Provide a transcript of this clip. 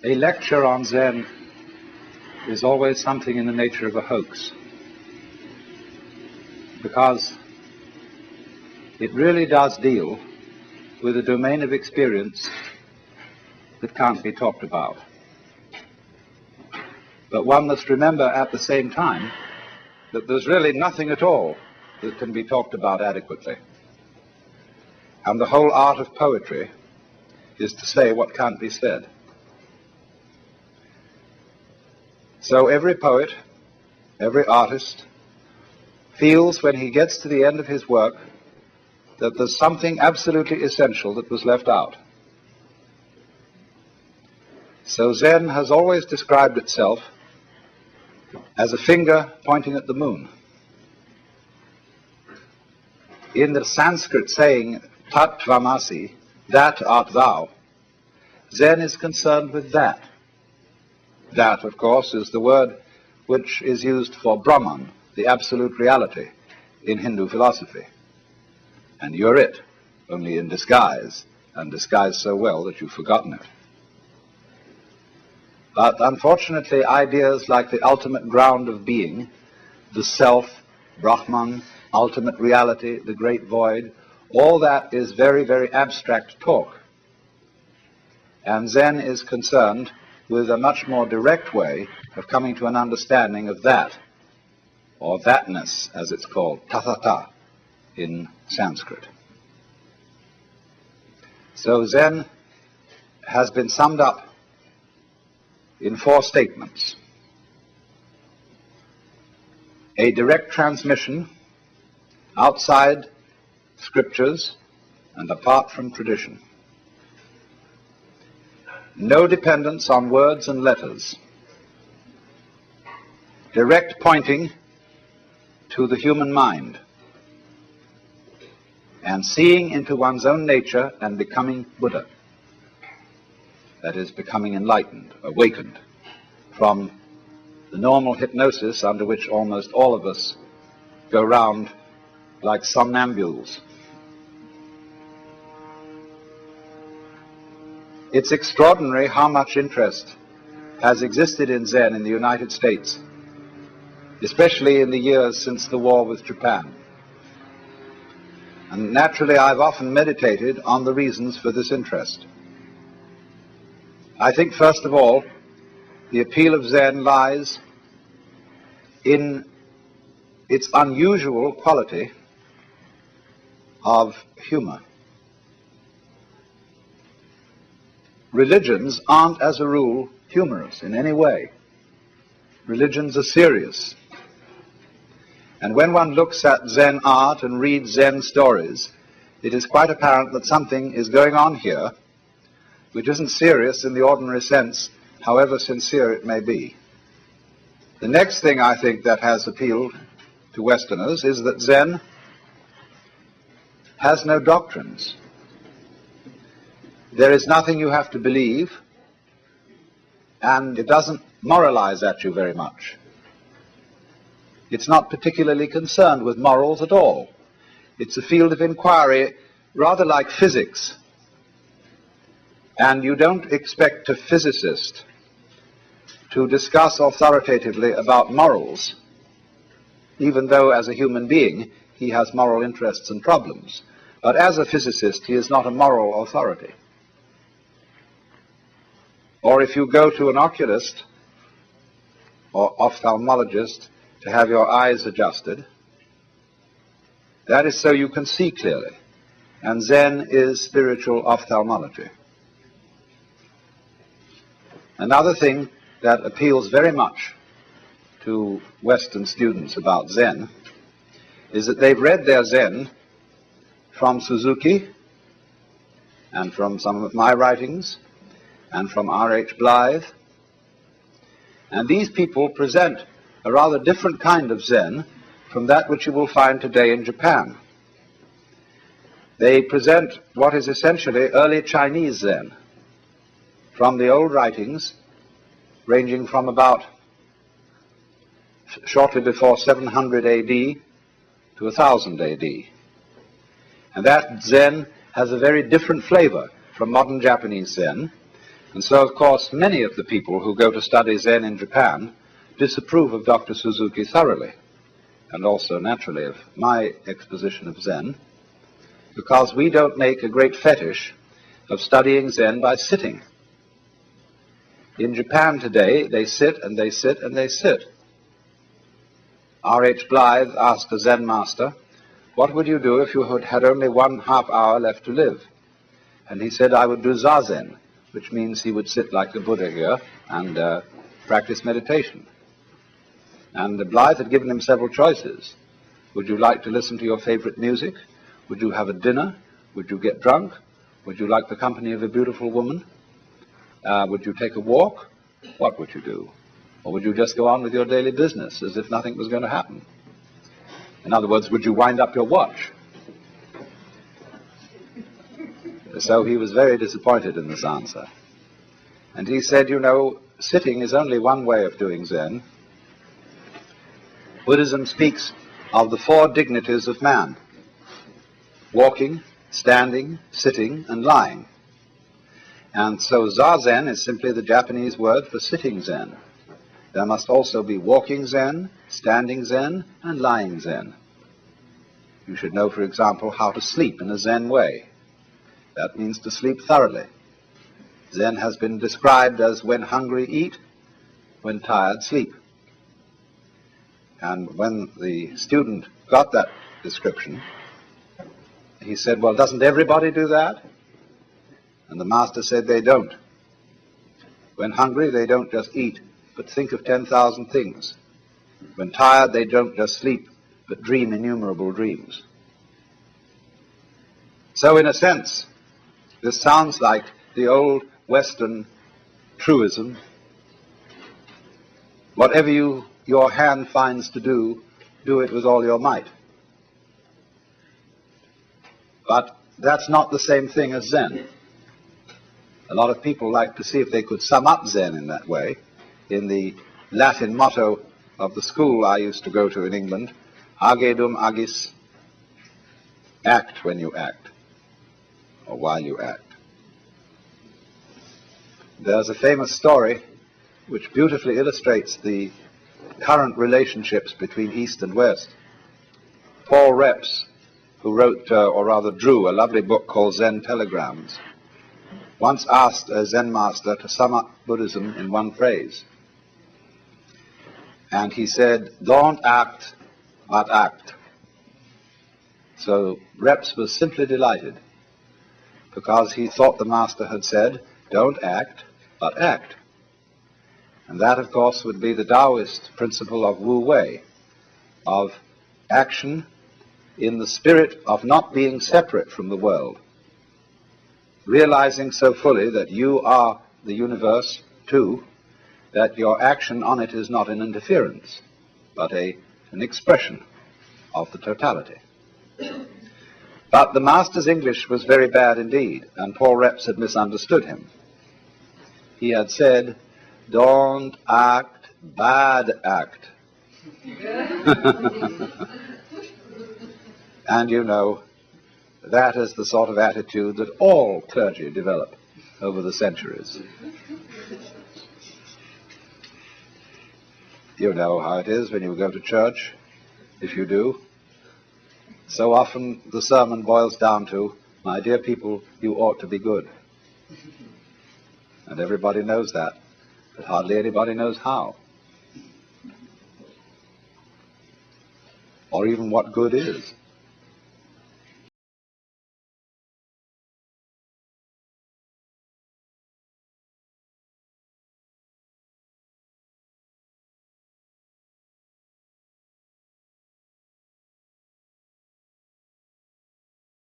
A lecture on Zen is always something in the nature of a hoax, because it really does deal with a domain of experience that can't be talked about. But one must remember at the same time that there's really nothing at all that can be talked about adequately. And the whole art of poetry is to say what can't be said. So every poet, every artist, feels when he gets to the end of his work that there's something absolutely essential that was left out. So Zen has always described itself as a finger pointing at the moon. In the Sanskrit saying, Tat Tvamasi, that art thou, Zen is concerned with that. That, of course, is the word which is used for Brahman, the absolute reality, in Hindu philosophy. And you're it, only in disguise, and disguised so well that you've forgotten it. But unfortunately, ideas like the ultimate ground of being, the self, Brahman, ultimate reality, the great void, all that is very, very abstract talk. And Zen is concerned with a much more direct way of coming to an understanding of that, or thatness, as it's called, tathata, in Sanskrit. So Zen has been summed up in 4 statements. A direct transmission outside scriptures and apart from tradition. No dependence on words and letters. Direct pointing to the human mind. And seeing into one's own nature and becoming Buddha. That is, becoming enlightened, awakened from the normal hypnosis under which almost all of us go round like somnambules. It's extraordinary how much interest has existed in Zen in the United States, especially in the years since the war with Japan. And naturally, I've often meditated on the reasons for this interest. I think, first of all, the appeal of Zen lies in its unusual quality of humor. Religions aren't, as a rule, humorous in any way. Religions are serious. And when one looks at Zen art and reads Zen stories, it is quite apparent that something is going on here which isn't serious in the ordinary sense, however sincere it may be. The next thing I think that has appealed to Westerners is that Zen has no doctrines. There is nothing you have to believe, and it doesn't moralize at you very much. It's not particularly concerned with morals at all. It's a field of inquiry rather like physics. And you don't expect a physicist to discuss authoritatively about morals, even though as a human being he has moral interests and problems. But as a physicist, he is not a moral authority. Or if you go to an oculist or ophthalmologist to have your eyes adjusted, that is so you can see clearly. And Zen is spiritual ophthalmology. Another thing that appeals very much to Western students about Zen is that they've read their Zen from Suzuki and from some of my writings and from R.H. Blythe. And these people present a rather different kind of Zen from that which you will find today in Japan. They present what is essentially early Chinese Zen, from the old writings ranging from about shortly before 700 AD to 1000 AD. And that Zen has a very different flavor from modern Japanese Zen, And so, of course, many of the people who go to study Zen in Japan disapprove of Dr. Suzuki thoroughly, and also, naturally, of my exposition of Zen, because we don't make a great fetish of studying Zen by sitting. In Japan today, they sit and they sit and they sit. R.H. Blythe asked a Zen master, "What would you do if you had only 1/2 hour left to live?" And he said, "I would do zazen," which means he would sit like the Buddha here and practice meditation. And Blythe had given him several choices. Would you like to listen to your favorite music? Would you have a dinner? Would you get drunk? Would you like the company of a beautiful woman? Would you take a walk? What would you do? Or would you just go on with your daily business as if nothing was going to happen? In other words, would you wind up your watch? So he was very disappointed in this answer. And he said, you know, sitting is only one way of doing Zen. Buddhism speaks of the 4 dignities of man: walking, standing, sitting, and lying. And so zazen is simply the Japanese word for sitting Zen. There must also be walking Zen, standing Zen, and lying Zen. You should know, for example, how to sleep in a Zen way. That means to sleep thoroughly. Zen has been described as when hungry, eat, when tired, sleep. And when the student got that description, he said, well, doesn't everybody do that? And the master said they don't. When hungry, they don't just eat, but think of 10,000 things. When tired, they don't just sleep, but dream innumerable dreams. So in a sense, this sounds like the old Western truism: whatever your hand finds to do, do it with all your might. But that's not the same thing as Zen. A lot of people like to see if they could sum up Zen in that way. In the Latin motto of the school I used to go to in England, age dum agis, act when you act, or while you act. There's a famous story which beautifully illustrates the current relationships between East and West. Paul Reps, who wrote, or rather drew, a lovely book called Zen Telegrams, once asked a Zen master to sum up Buddhism in one phrase. And he said, don't act, but act. So Reps was simply delighted, because he thought the master had said, don't act, but act. And that, of course, would be the Taoist principle of Wu Wei, of action in the spirit of not being separate from the world, realizing so fully that you are the universe too, that your action on it is not an interference, but an expression of the totality. But the master's English was very bad indeed, and Paul Reps had misunderstood him. He had said, don't act, bad act. And you know, that is the sort of attitude that all clergy develop over the centuries. You know how it is when you go to church, if you do. So often the sermon boils down to, my dear people, you ought to be good. And everybody knows that, but hardly anybody knows how. Or even what good is.